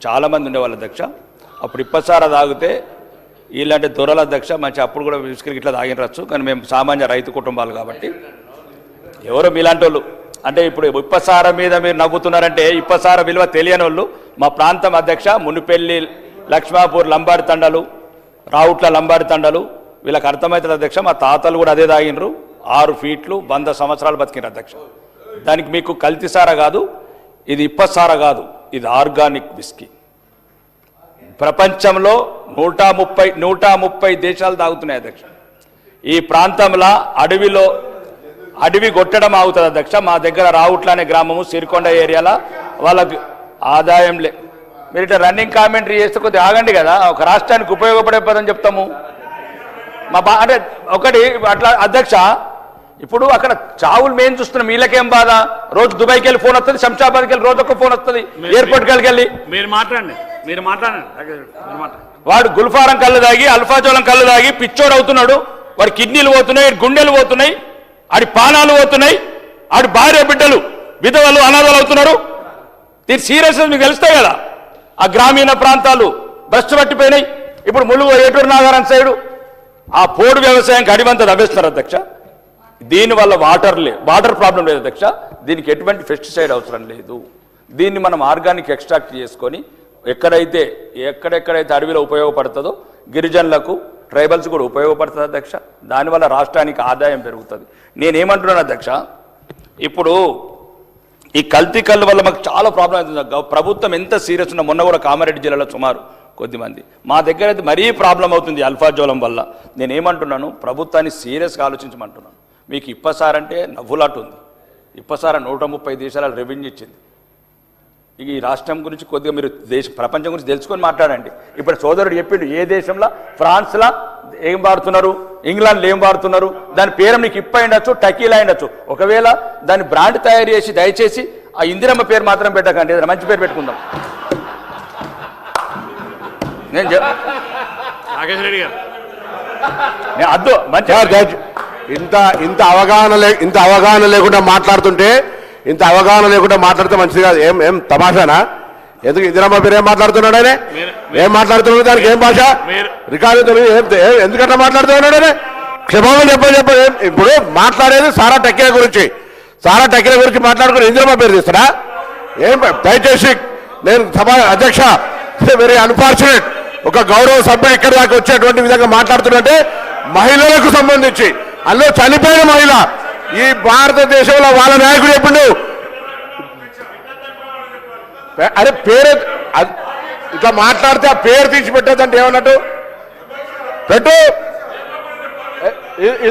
చాలామంది ఉండేవాళ్ళు అధ్యక్ష. అప్పుడు ఇప్పసారా తాగితే ఇలాంటి దొరల అధ్యక్ష మంచి అప్పుడు కూడా విస్కరికి ఇట్లా తాగినరచ్చు, కానీ మేము సామాన్య రైతు కుటుంబాలు కాబట్టి ఎవరో మీలాంటి వాళ్ళు అంటే ఇప్పుడు ఇప్పసార మీద మీరు నవ్వుతున్నారంటే ఇప్పసార విలువ తెలియని వాళ్ళు మా ప్రాంతం అధ్యక్ష మునిపెల్లి, లక్ష్మాపూర్ లంబాడి తండలు, రావుట్ల లంబాడి తండలు వీళ్ళకి అర్థమవుతుంది అధ్యక్ష. మా తాతలు కూడా అదే తాగినరు, 6 ఫీట్లు 100 సంవత్సరాలు బతికినారు అధ్యక్ష. దానికి మీకు కల్తీసార కాదు, ఇది ఇప్పసార కాదు, ఇది ఆర్గానిక్ విస్కీ. ప్రపంచంలో 130 దేశాలు తాగుతున్నాయి అధ్యక్ష. ఈ ప్రాంతంలో అడవి కొట్టడం అవుతుంది అధ్యక్ష. మా దగ్గర రావుట్ల అనే గ్రామము సిరికొండ ఏరియాలో వాళ్ళకి ఆదాయం మీరు ఇట్లా రన్నింగ్ కామెంటరీ చేస్తే కొద్దిగా ఆగండి కదా, ఒక రాష్ట్రానికి ఉపయోగపడే పదని చెప్తాము. అంటే ఒకటి అట్లా అధ్యక్ష, ఇప్పుడు అక్కడ చావులు మేము చూస్తున్నాం, వీళ్ళకేం బాధ? రోజు దుబాయ్కి వెళ్ళి ఫోన్ వస్తుంది, శంషాబాద్కి వెళ్ళి రోజు ఒక ఫోన్ వస్తుంది, ఎయిర్పోర్ట్కి వెళ్ళి మీరు మాట్లాడండి. వాడు గుల్ఫారం కళ్ళు తాగి అల్ఫాజోలం కళ్ళు తాగి పిచ్చోడు అవుతున్నాడు, వాడి కిడ్నీలు పోతున్నాయి, గుండెలు పోతున్నాయి, ఆడి పానాలు పోతున్నాయి, ఆడి భార్య బిడ్డలు విధవలు అనాథలు అవుతున్నారు. దీని సీరియస్నెస్ మీకు తెలుస్తాయి కదా. ఆ గ్రామీణ ప్రాంతాలు భ్రష్టు పట్టిపోయినాయి. ఇప్పుడు ములుగు ఏటూరు నాగారం సైడు ఆ పోడు వ్యవసాయానికి అడివంతా తవ్వేస్తున్నారు అధ్యక్ష. దీనివల్ల వాటర్ ప్రాబ్లం లేదు అధ్యక్ష. దీనికి ఎటువంటి పెస్టిసైడ్ అవసరం లేదు. దీన్ని మనం ఆర్గానిక్ ఎక్స్ట్రాక్ట్ చేసుకొని ఎక్కడెక్కడైతే అడవిలో ఉపయోగపడుతుందో గిరిజనులకు, ట్రైబల్స్ కూడా ఉపయోగపడుతుంది అధ్యక్ష. దానివల్ల రాష్ట్రానికి ఆదాయం పెరుగుతుంది. నేనేమంటున్నాను అధ్యక్ష, ఇప్పుడు ఈ కల్తీ కళ్ళు వల్ల మాకు చాలా ప్రాబ్లం అవుతుంది. ప్రభుత్వం ఎంత సీరియస్ ఉన్నా, మొన్న కూడా కామారెడ్డి జిల్లాలో సుమారు కొద్దిమంది, మా దగ్గర అయితే మరీ ప్రాబ్లం అవుతుంది అల్ఫాజోలం వల్ల. నేనేమంటున్నాను, ప్రభుత్వాన్ని సీరియస్గా ఆలోచించమంటున్నాను. మీకు ఇప్పసారంటే నవ్వులాట ఉంది. ఇప్పసార 130 దేశాల రెవెన్యూ ఇచ్చింది. ఈ రాష్ట్రం గురించి కొద్దిగా మీరు ప్రపంచం గురించి తెలుసుకొని మాట్లాడండి. ఇప్పుడు సోదరుడు చెప్పిండు, ఏ దేశంలో ఫ్రాన్స్లో ఏం వాడుతున్నారు, ఇంగ్లాండ్లో ఏం వాడుతున్నారు, దాని పేరు నీకు ఇప్ప అయిండొచ్చు, టకీలా అయిండొచ్చు. ఒకవేళ దాని బ్రాండ్ తయారు చేసి దయచేసి ఆ ఇందిరమ్మ పేరు మాత్రం పెట్టకండి, ఏదైనా మంచి పేరు పెట్టుకుందాం. నేను అద్దు మంచి ఇంత అవగాహన లేకుండా మాట్లాడితే మంచిది కాదు. ఏం తమాషానా? ఎందుకు ఇందిరమ్మ పేరు ఏం మాట్లాడుతున్నాడు ఆయన? ఏం మాట్లాడుతున్నాడు? దానికి ఏం భాష రికార్డు ఎందుకంటే మాట్లాడుతున్నాడు ఆయన? క్షమాపణ చెప్ప ఇప్పుడు మాట్లాడేది సారా టెక్కిల గురించి మాట్లాడుకుని ఇందిరమ్మ పేరు తీస్తాడా? ఏం దయచేసి నేను సభ అధ్యక్ష, వెరీ అన్ఫార్చునేట్, ఒక గౌరవ సభ్యుడు ఇక్కడి దాకా వచ్చేటువంటి విధంగా మాట్లాడుతున్నట్టే మహిళలకు సంబంధించి, అందులో చనిపోయిన మహిళ ఈ భారతదేశంలో వాళ్ళ నాయకుడు చెప్పిండు. అరే పేరు ఇట్లా మాట్లాడితే ఆ పేరు తీసి పెట్టేదంటే ఏమన్నట్టు పెట్టు.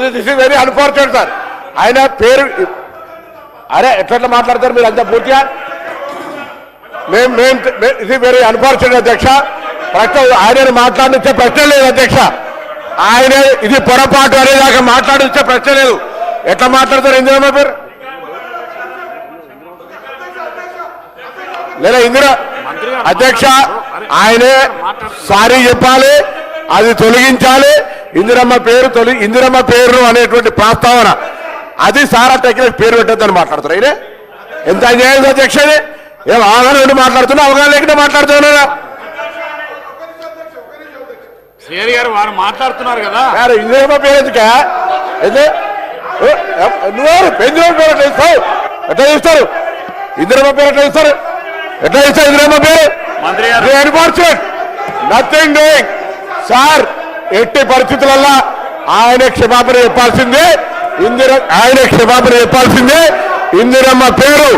This is very unfortunate sir. ఆయన పేరు అరే ఎట్లా మాట్లాడతారు మీరు అంతా పూర్తిగా? ఇది వెరీ అన్ఫార్చునేట్ అధ్యక్ష. ఆయన మాట్లాడించే ప్రశ్న లేదు అధ్యక్ష. ఆయన ఇది పొరపాటు అనేదాకా మాట్లాడించే ప్రశ్న లేదు. ఎట్లా మాట్లాడతారు ఇందిరమ్మ పేరు? లేదా ఇందిరా అధ్యక్ష, ఆయనే సారీ చెప్పాలి, అది తొలగించాలి. ఇందిరమ్మ పేరు అనేటువంటి ప్రస్తావన అది సారా టెక్నిక్ పేరు పెట్టద్దని మాట్లాడతారు. ఆయన ఎంత అన్యాయం అధ్యక్ష. ఏం అవగాహన ఉండి మాట్లాడుతున్నా, అవగాహన లేకుండా మాట్లాడుతున్నా? వారు మాట్లాడుతున్నారు కదా, ఇందిరమ్మ పేరు ఎందుక? నువ్వు ఇందిరమ్మ పేరు ఎట్లా ఇస్తావు? ఎట్లా ఇస్తారు ఇందిరమ్మ పేరు? ఎట్లా ఇస్తారు ఇందిరమ్మ పేరు? Nothing doing sir. ఎట్టి పరిస్థితులలో ఆయన క్షమాపణ చెప్పాల్సిందే. ఇందిరమ్మ పేరు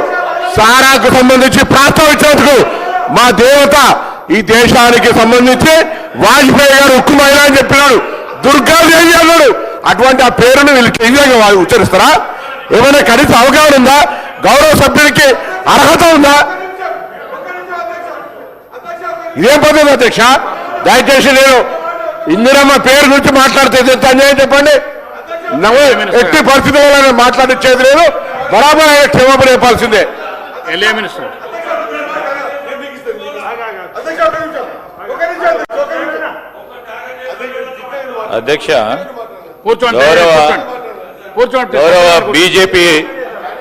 సారాకు సంబంధించి ప్రస్తావించినందుకు మా దేవత ఈ దేశానికి సంబంధించి వాజ్పేయి గారు ఉక్కు మహిళ అని చెప్పినాడు, దుర్గాదేవి అన్నాడు. అటువంటి ఆ పేరును వీళ్ళు కేంద్రంగా ఉచ్చరిస్తారా? ఏమైనా కనీస అవగాహన ఉందా? గౌరవ సభ్యుడికి అర్హత ఉందా? ఇదేం పద్ధతి అధ్యక్ష? దయచేసి నేను ఇందిరమ్మ పేరు గురించి మాట్లాడితే ఎంత అన్యాయం చెప్పండి. ఎట్టి పరిస్థితుల్లో మాట్లాడించేది లేదు. బరాబర్ ఆయన క్షమాపణ చెప్పాల్సిందే. అధ్యక్ష, గౌరవ బీజేపీ